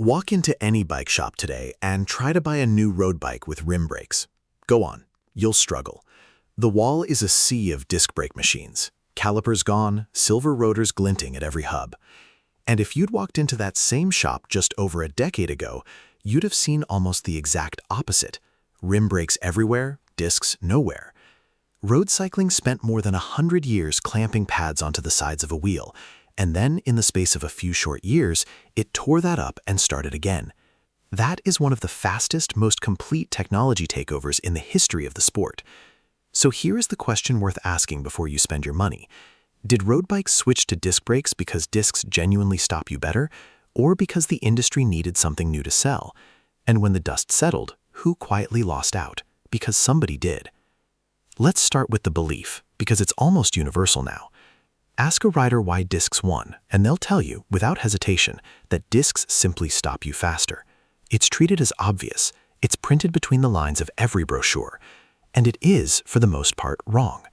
Walk into any bike shop today and try to buy a new road bike with rim brakes. Go on, you'll struggle. The wall is a sea of disc brake machines, calipers gone, silver rotors glinting at every hub. And if you'd walked into that same shop just over a decade ago, you'd have seen almost the exact opposite. Rim brakes everywhere, discs nowhere. Road cycling spent more than 100 years clamping pads onto the sides of a wheel, and then, in the space of a few short years, it tore that up and started again. That is one of the fastest, most complete technology takeovers in the history of the sport. So here is the question worth asking before you spend your money. Did road bikes switch to disc brakes because discs genuinely stop you better, or because the industry needed something new to sell? And when the dust settled, who quietly lost out? Because somebody did. Let's start with the belief, because it's almost universal now. Ask a rider why discs won, and they'll tell you, without hesitation, that discs simply stop you faster. It's treated as obvious. It's printed between the lines of every brochure. And it is, for the most part, wrong.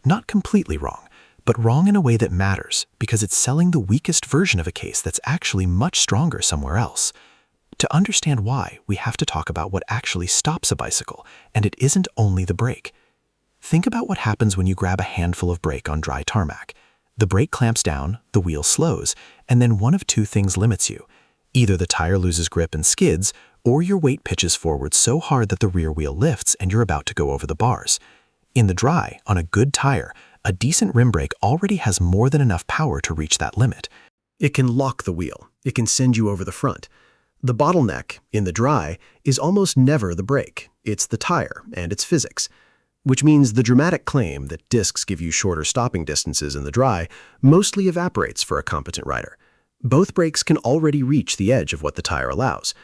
Not completely wrong, but wrong in a way that matters, because it's selling the weakest version of a case that's actually much stronger somewhere else. To understand why, we have to talk about what actually stops a bicycle, and it isn't only the brake. Think about what happens when you grab a handful of brake on dry tarmac. The brake clamps down, the wheel slows, and then one of two things limits you. Either the tire loses grip and skids, or your weight pitches forward so hard that the rear wheel lifts and you're about to go over the bars. In the dry, on a good tire, a decent rim brake already has more than enough power to reach that limit. It can lock the wheel. It can send you over the front. The bottleneck, in the dry, is almost never the brake. It's the tire and its physics. Which means the dramatic claim that discs give you shorter stopping distances in the dry mostly evaporates for a competent rider. Both brakes can already reach the edge of what the tire allows.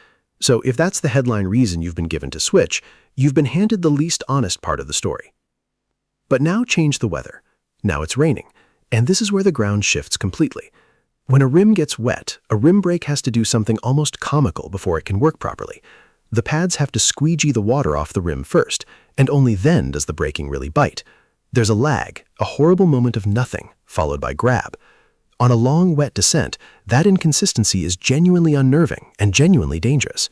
So if that's the headline reason you've been given to switch, you've been handed the least honest part of the story. But now change the weather. Now it's raining, and this is where the ground shifts completely. When a rim gets wet, a rim brake has to do something almost comical before it can work properly. The pads have to squeegee the water off the rim first, and only then does the braking really bite. There's a lag, a horrible moment of nothing, followed by grab. On a long, wet descent, that inconsistency is genuinely unnerving and genuinely dangerous.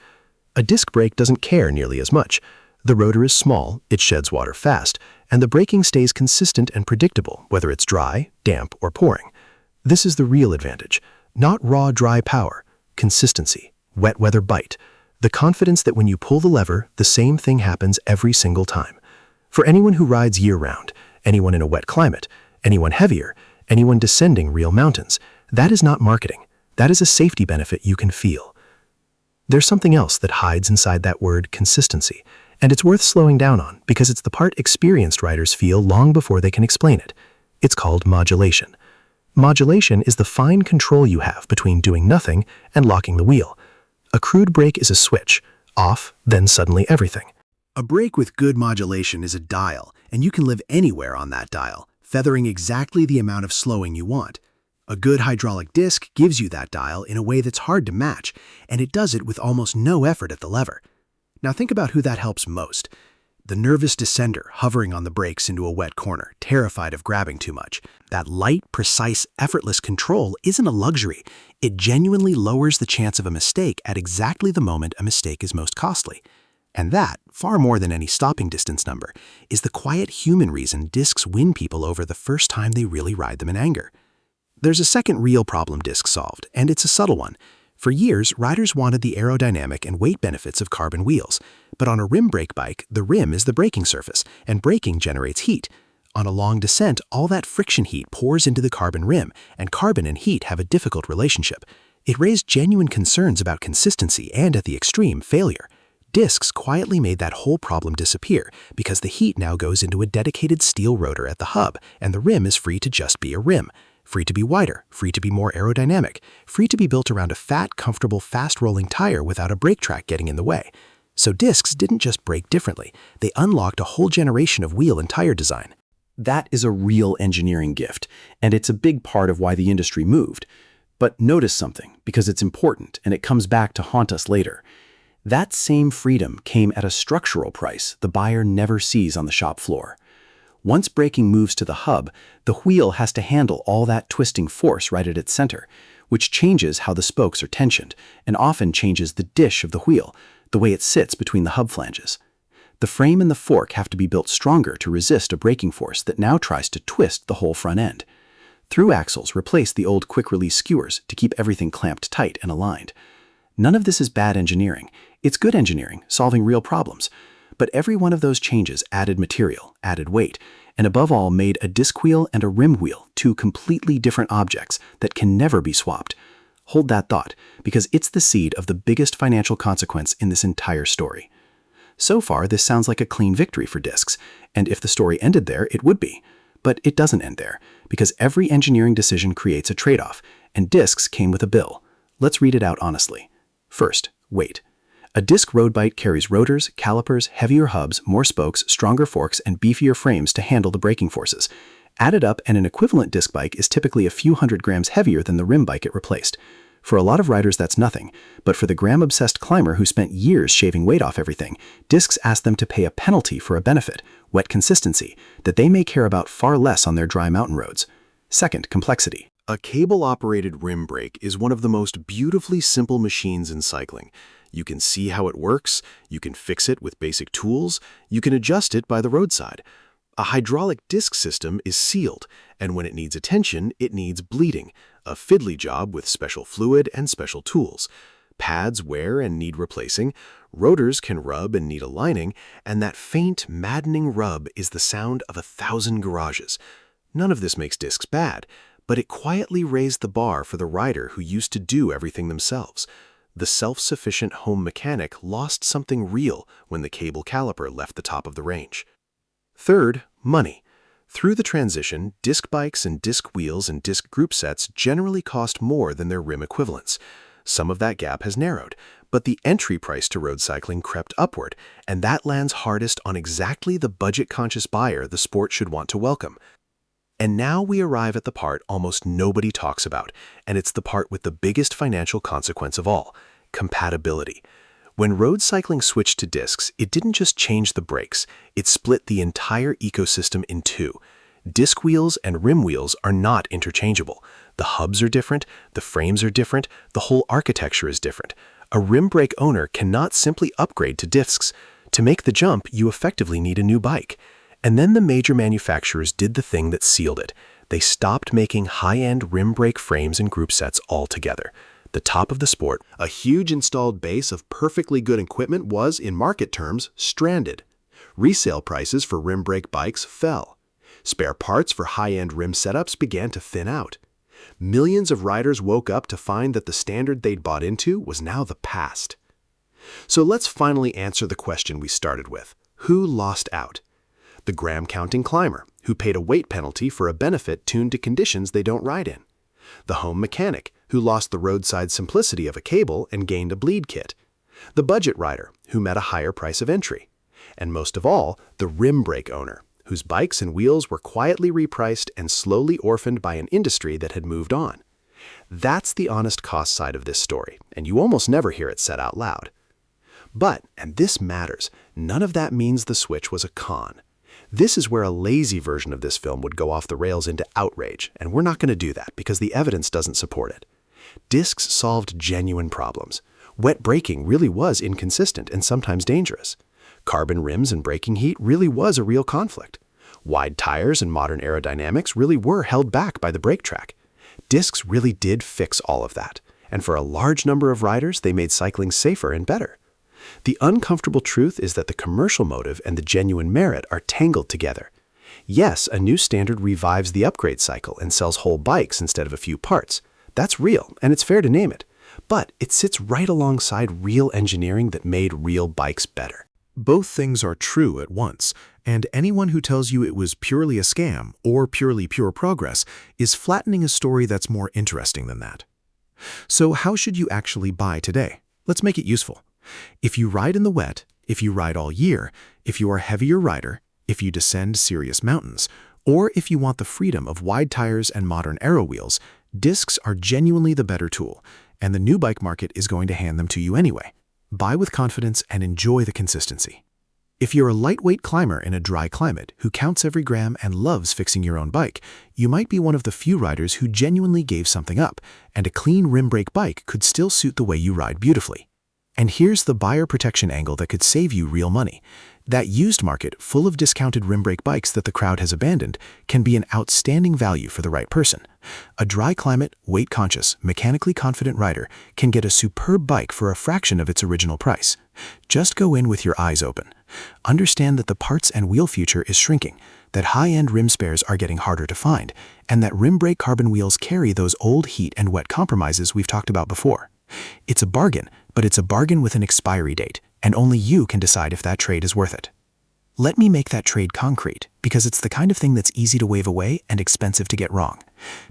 A disc brake doesn't care nearly as much. The rotor is small, it sheds water fast, and the braking stays consistent and predictable, whether it's dry, damp, or pouring. This is the real advantage. Not raw, dry power. Consistency. Wet weather bite. The confidence that when you pull the lever, the same thing happens every single time. For anyone who rides year-round, anyone in a wet climate, anyone heavier, anyone descending real mountains, that is not marketing. That is a safety benefit you can feel. There's something else that hides inside that word consistency, and it's worth slowing down on because it's the part experienced riders feel long before they can explain it. It's called modulation. Modulation is the fine control you have between doing nothing and locking the wheel. A crude brake is a switch, off, then suddenly everything. A brake with good modulation is a dial, and you can live anywhere on that dial, feathering exactly the amount of slowing you want. A good hydraulic disc gives you that dial in a way that's hard to match, and it does it with almost no effort at the lever. Now think about who that helps most. The nervous descender hovering on the brakes into a wet corner, terrified of grabbing too much. That light, precise, effortless control isn't a luxury. It genuinely lowers the chance of a mistake at exactly the moment a mistake is most costly. And that, far more than any stopping distance number, is the quiet human reason discs win people over the first time they really ride them in anger. There's a second real problem discs solved, and it's a subtle one. For years, riders wanted the aerodynamic and weight benefits of carbon wheels, but on a rim brake bike, the rim is the braking surface, and braking generates heat. On a long descent, all that friction heat pours into the carbon rim, and carbon and heat have a difficult relationship. It raised genuine concerns about consistency and, at the extreme, failure. Discs quietly made that whole problem disappear because the heat now goes into a dedicated steel rotor at the hub, and the rim is free to just be a rim. Free to be wider, free to be more aerodynamic, free to be built around a fat, comfortable, fast-rolling tire without a brake track getting in the way. So discs didn't just brake differently, they unlocked a whole generation of wheel and tire design. That is a real engineering gift, and it's a big part of why the industry moved. But notice something, because it's important, and it comes back to haunt us later. That same freedom came at a structural price the buyer never sees on the shop floor. Once braking moves to the hub, the wheel has to handle all that twisting force right at its center, which changes how the spokes are tensioned and often changes the dish of the wheel, the way it sits between the hub flanges. The frame and the fork have to be built stronger to resist a braking force that now tries to twist the whole front end. Through axles replace the old quick-release skewers to keep everything clamped tight and aligned. None of this is bad engineering. It's good engineering, solving real problems. But every one of those changes added material, added weight, and above all made a disc wheel and a rim wheel two completely different objects that can never be swapped. Hold that thought, because it's the seed of the biggest financial consequence in this entire story. So far, this sounds like a clean victory for discs, and if the story ended there, it would be. But it doesn't end there, because every engineering decision creates a trade-off, and discs came with a bill. Let's read it out honestly. First, weight. A disc road bike carries rotors, calipers, heavier hubs, more spokes, stronger forks, and beefier frames to handle the braking forces. Added up, and an equivalent disc bike is typically a few hundred grams heavier than the rim bike it replaced. For a lot of riders, that's nothing, but for the gram-obsessed climber who spent years shaving weight off everything, discs ask them to pay a penalty for a benefit, wet consistency, that they may care about far less on their dry mountain roads. Second, complexity. A cable-operated rim brake is one of the most beautifully simple machines in cycling. You can see how it works, you can fix it with basic tools, you can adjust it by the roadside. A hydraulic disc system is sealed, and when it needs attention, it needs bleeding, a fiddly job with special fluid and special tools. Pads wear and need replacing, rotors can rub and need aligning, and that faint, maddening rub is the sound of 1,000 garages. None of this makes discs bad, but it quietly raised the bar for the rider who used to do everything themselves. The self-sufficient home mechanic lost something real when the cable caliper left the top of the range. Third, money. Through the transition, disc bikes and disc wheels and disc group sets generally cost more than their rim equivalents. Some of that gap has narrowed, but the entry price to road cycling crept upward, and that lands hardest on exactly the budget-conscious buyer the sport should want to welcome. And now we arrive at the part almost nobody talks about, and it's the part with the biggest financial consequence of all: compatibility. When road cycling switched to discs, it didn't just change the brakes, it split the entire ecosystem in two. Disc wheels and rim wheels are not interchangeable. The hubs are different, the frames are different, the whole architecture is different. A rim brake owner cannot simply upgrade to discs. To make the jump, you effectively need a new bike. And then the major manufacturers did the thing that sealed it. They stopped making high-end rim brake frames and group sets altogether. The top of the sport, a huge installed base of perfectly good equipment, was, in market terms, stranded. Resale prices for rim brake bikes fell. Spare parts for high-end rim setups began to thin out. Millions of riders woke up to find that the standard they'd bought into was now the past. So let's finally answer the question we started with. Who lost out? The gram-counting climber, who paid a weight penalty for a benefit tuned to conditions they don't ride in. The home mechanic, who lost the roadside simplicity of a cable and gained a bleed kit. The budget rider, who met a higher price of entry. And most of all, the rim brake owner, whose bikes and wheels were quietly repriced and slowly orphaned by an industry that had moved on. That's the honest cost side of this story, and you almost never hear it said out loud. But, and this matters, none of that means the switch was a con. This is where a lazy version of this film would go off the rails into outrage, and we're not going to do that because the evidence doesn't support it. Discs solved genuine problems. Wet braking really was inconsistent and sometimes dangerous. Carbon rims and braking heat really was a real conflict. Wide tires and modern aerodynamics really were held back by the brake track. Discs really did fix all of that, and for a large number of riders, they made cycling safer and better. The uncomfortable truth is that the commercial motive and the genuine merit are tangled together. Yes, a new standard revives the upgrade cycle and sells whole bikes instead of a few parts. That's real, and it's fair to name it. But it sits right alongside real engineering that made real bikes better. Both things are true at once, and anyone who tells you it was purely a scam or purely pure progress is flattening a story that's more interesting than that. So how should you actually buy today? Let's make it useful. If you ride in the wet, if you ride all year, if you are a heavier rider, if you descend serious mountains, or if you want the freedom of wide tires and modern aero wheels, discs are genuinely the better tool, and the new bike market is going to hand them to you anyway. Buy with confidence and enjoy the consistency. If you're a lightweight climber in a dry climate who counts every gram and loves fixing your own bike, you might be one of the few riders who genuinely gave something up, and a clean rim brake bike could still suit the way you ride beautifully. And here's the buyer protection angle that could save you real money. That used market, full of discounted rim brake bikes that the crowd has abandoned, can be an outstanding value for the right person. A dry climate, weight-conscious, mechanically confident rider can get a superb bike for a fraction of its original price. Just go in with your eyes open. Understand that the parts and wheel future is shrinking, that high-end rim spares are getting harder to find, and that rim brake carbon wheels carry those old heat and wet compromises we've talked about before. It's a bargain, but it's a bargain with an expiry date, and only you can decide if that trade is worth it. Let me make that trade concrete, because it's the kind of thing that's easy to wave away and expensive to get wrong.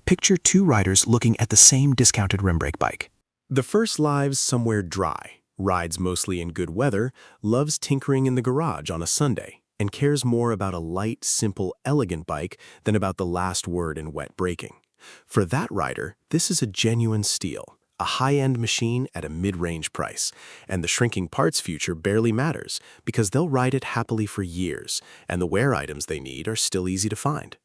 Picture two riders looking at the same discounted rim brake bike. The first lives somewhere dry, rides mostly in good weather, loves tinkering in the garage on a Sunday, and cares more about a light, simple, elegant bike than about the last word in wet braking. For that rider, this is a genuine steal. A high-end machine at a mid-range price, and the shrinking parts future barely matters because they'll ride it happily for years, and the wear items they need are still easy to find.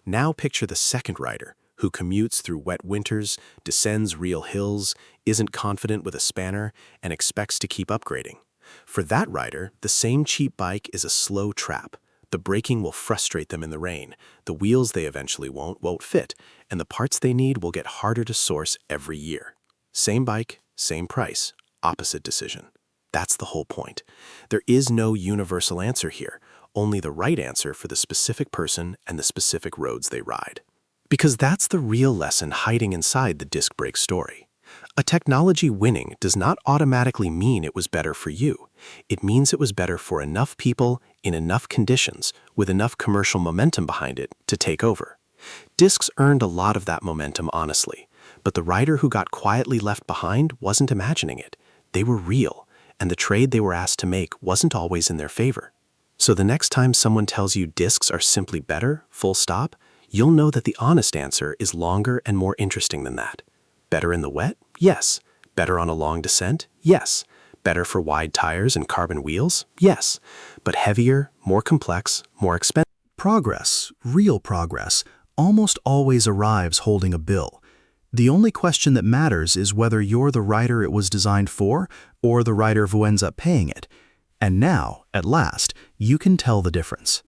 Now picture the second rider, who commutes through wet winters, descends real hills, isn't confident with a spanner, and expects to keep upgrading. For that rider, the same cheap bike is a slow trap. The braking will frustrate them in the rain, the wheels they eventually won't fit, and the parts they need will get harder to source every year. Same bike, same price, opposite decision. That's the whole point. There is no universal answer here, only the right answer for the specific person and the specific roads they ride. Because that's the real lesson hiding inside the disc brake story. A technology winning does not automatically mean it was better for you. It means it was better for enough people, in enough conditions, with enough commercial momentum behind it to take over. Discs earned a lot of that momentum honestly. But the rider who got quietly left behind wasn't imagining it. They were real, and the trade they were asked to make wasn't always in their favor. So the next time someone tells you discs are simply better, full stop, you'll know that the honest answer is longer and more interesting than that. Better in the wet? Yes. Better on a long descent? Yes. Better for wide tires and carbon wheels? Yes. But heavier, more complex, more expensive. Progress, real progress, almost always arrives holding a bill. The only question that matters is whether you're the rider it was designed for or the rider who ends up paying it. And now, at last, you can tell the difference.